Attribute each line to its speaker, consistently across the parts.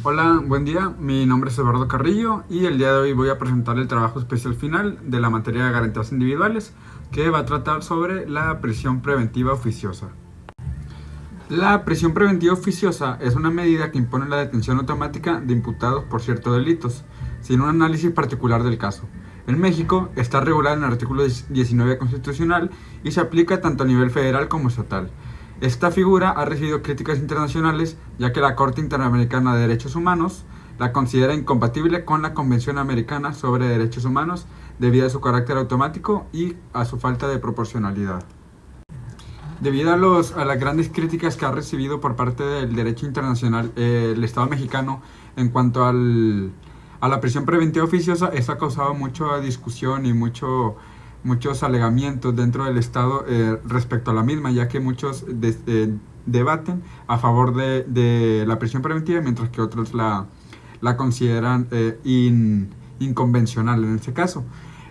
Speaker 1: Hola, buen día. Mi nombre es Eduardo Carrillo y el día de hoy voy a presentar el trabajo especial final de la materia de garantías individuales, que va a tratar sobre la prisión preventiva oficiosa. La prisión preventiva oficiosa es una medida que impone la detención automática de imputados por ciertos delitos, sin un análisis particular del caso. En México está regulada en el artículo 19 constitucional y se aplica tanto a nivel federal como estatal. Esta figura ha recibido críticas internacionales, ya que la Corte Interamericana de Derechos Humanos la considera incompatible con la Convención Americana sobre Derechos Humanos debido a su carácter automático y a su falta de proporcionalidad. Debido a las grandes críticas que ha recibido por parte del derecho internacional el Estado mexicano en cuanto a la prisión preventiva oficiosa, esto ha causado mucha discusión y muchos alegamientos dentro del Estado respecto a la misma, ya que muchos debaten a favor de la prisión preventiva, mientras que otros la consideran inconvencional en este caso.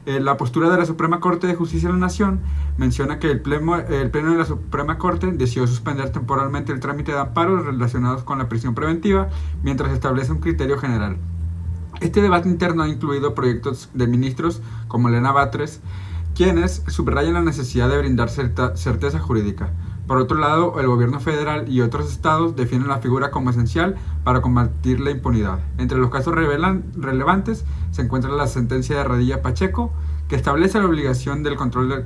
Speaker 1: La postura de la Suprema Corte de Justicia de la Nación menciona que el Pleno de la Suprema Corte decidió suspender temporalmente el trámite de amparos relacionados con la prisión preventiva mientras establece un criterio general. Este debate interno ha incluido proyectos de ministros como Elena Batres, quienes subrayan la necesidad de brindar certeza jurídica. Por otro lado, el gobierno federal y otros estados definen la figura como esencial para combatir la impunidad. Entre los casos relevantes se encuentra la sentencia de Radilla Pacheco, que establece la obligación del control de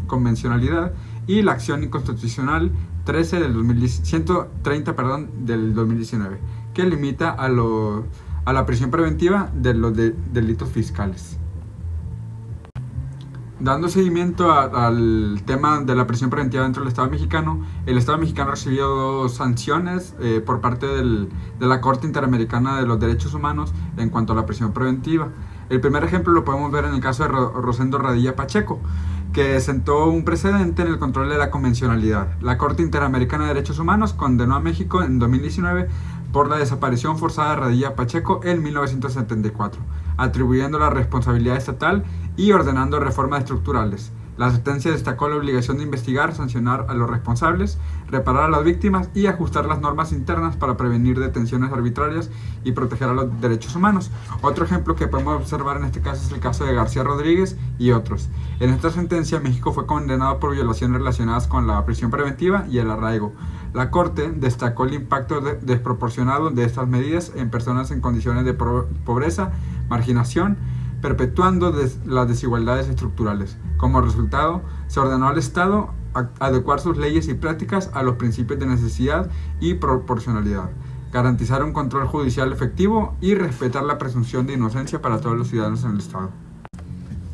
Speaker 1: convencionalidad, y la acción inconstitucional 130 del 2019, que limita a la prisión preventiva de los delitos fiscales. Dando seguimiento al tema de la prisión preventiva dentro del Estado mexicano, el Estado mexicano recibió 2 sanciones por parte de la Corte Interamericana de los Derechos Humanos en cuanto a la prisión preventiva. El primer ejemplo lo podemos ver en el caso de Rosendo Radilla Pacheco, que sentó un precedente en el control de la convencionalidad. La Corte Interamericana de Derechos Humanos condenó a México en 2019 por la desaparición forzada de Radilla Pacheco en 1974, atribuyendo la responsabilidad estatal y ordenando reformas estructurales. La sentencia destacó la obligación de investigar, sancionar a los responsables, reparar a las víctimas y ajustar las normas internas para prevenir detenciones arbitrarias y proteger a los derechos humanos. Otro ejemplo que podemos observar en este caso es el caso de García Rodríguez y otros. En esta sentencia, México fue condenado por violaciones relacionadas con la prisión preventiva y el arraigo. La Corte destacó el impacto desproporcionado de estas medidas en personas en condiciones de pobreza, marginación, perpetuando las desigualdades estructurales. Como resultado, se ordenó al Estado adecuar sus leyes y prácticas a los principios de necesidad y proporcionalidad, garantizar un control judicial efectivo y respetar la presunción de inocencia para todos los ciudadanos en el Estado.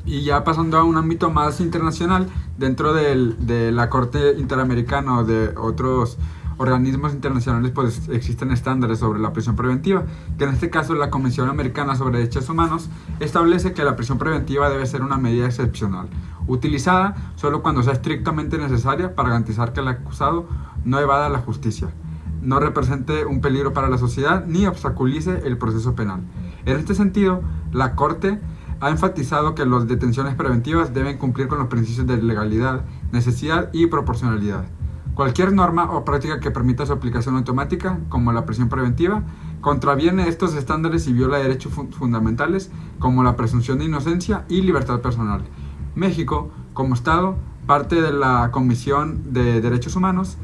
Speaker 1: Y ya pasando a un ámbito más internacional, dentro de la Corte Interamericana o de otros organismos internacionales, pues existen estándares sobre la prisión preventiva, que en este caso la Convención Americana sobre Derechos Humanos establece que la prisión preventiva debe ser una medida excepcional, utilizada solo cuando sea estrictamente necesaria para garantizar que el acusado no evada la justicia, no represente un peligro para la sociedad ni obstaculice el proceso penal. En este sentido, la Corte ha enfatizado que las detenciones preventivas deben cumplir con los principios de legalidad, necesidad y proporcionalidad. Cualquier norma o práctica que permita su aplicación automática, como la prisión preventiva, contraviene estos estándares y viola derechos fundamentales como la presunción de inocencia y libertad personal. México, como Estado, parte de la Comisión de Derechos Humanos,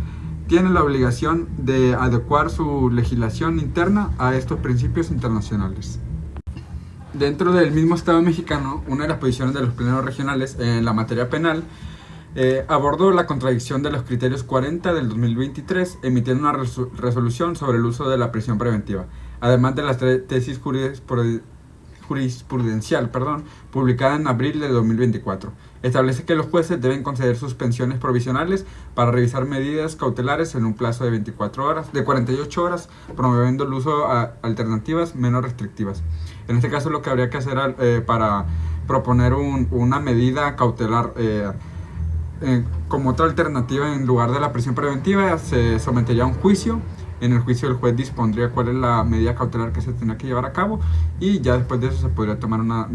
Speaker 1: tiene la obligación de adecuar su legislación interna a estos principios internacionales. Dentro del mismo Estado mexicano, una de las posiciones de los plenos regionales en la materia penal abordó la contradicción de los criterios 40 del 2023, emitiendo una resolución sobre el uso de la prisión preventiva, además de la tesis jurisprudencial publicada en abril de 2024. Establece que los jueces deben conceder suspensiones provisionales para revisar medidas cautelares en un plazo de 48 horas, promoviendo el uso de alternativas menos restrictivas. En este caso, lo que habría que hacer para proponer una medida cautelar como otra alternativa en lugar de la prisión preventiva, se sometería a un juicio. En el juicio el juez dispondría cuál es la medida cautelar que se tendrá que llevar a cabo, y ya después de eso se podría tomar una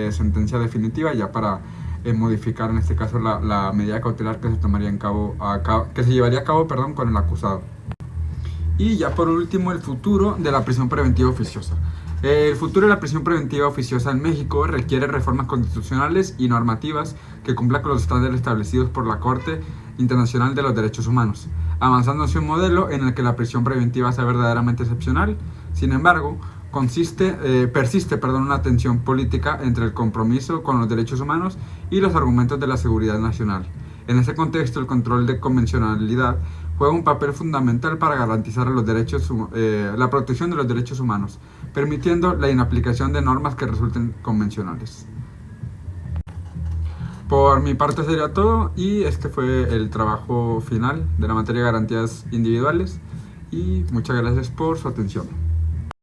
Speaker 1: sentencia definitiva ya para modificar en este caso la medida cautelar que se tomaría que se llevaría a cabo con el acusado. Y ya por último, el futuro de la prisión preventiva oficiosa. El futuro de la prisión preventiva oficiosa en México requiere reformas constitucionales y normativas que cumplan con los estándares establecidos por la Corte Internacional de los Derechos Humanos, avanzando hacia un modelo en el que la prisión preventiva sea verdaderamente excepcional. Sin embargo, persiste una tensión política entre el compromiso con los derechos humanos y los argumentos de la seguridad nacional. En ese contexto, el control de convencionalidad juega un papel fundamental para garantizar la protección de los derechos humanos, permitiendo la inaplicación de normas que resulten convencionales. Por mi parte sería todo, y este fue el trabajo final de la materia de garantías individuales, y muchas gracias por su atención.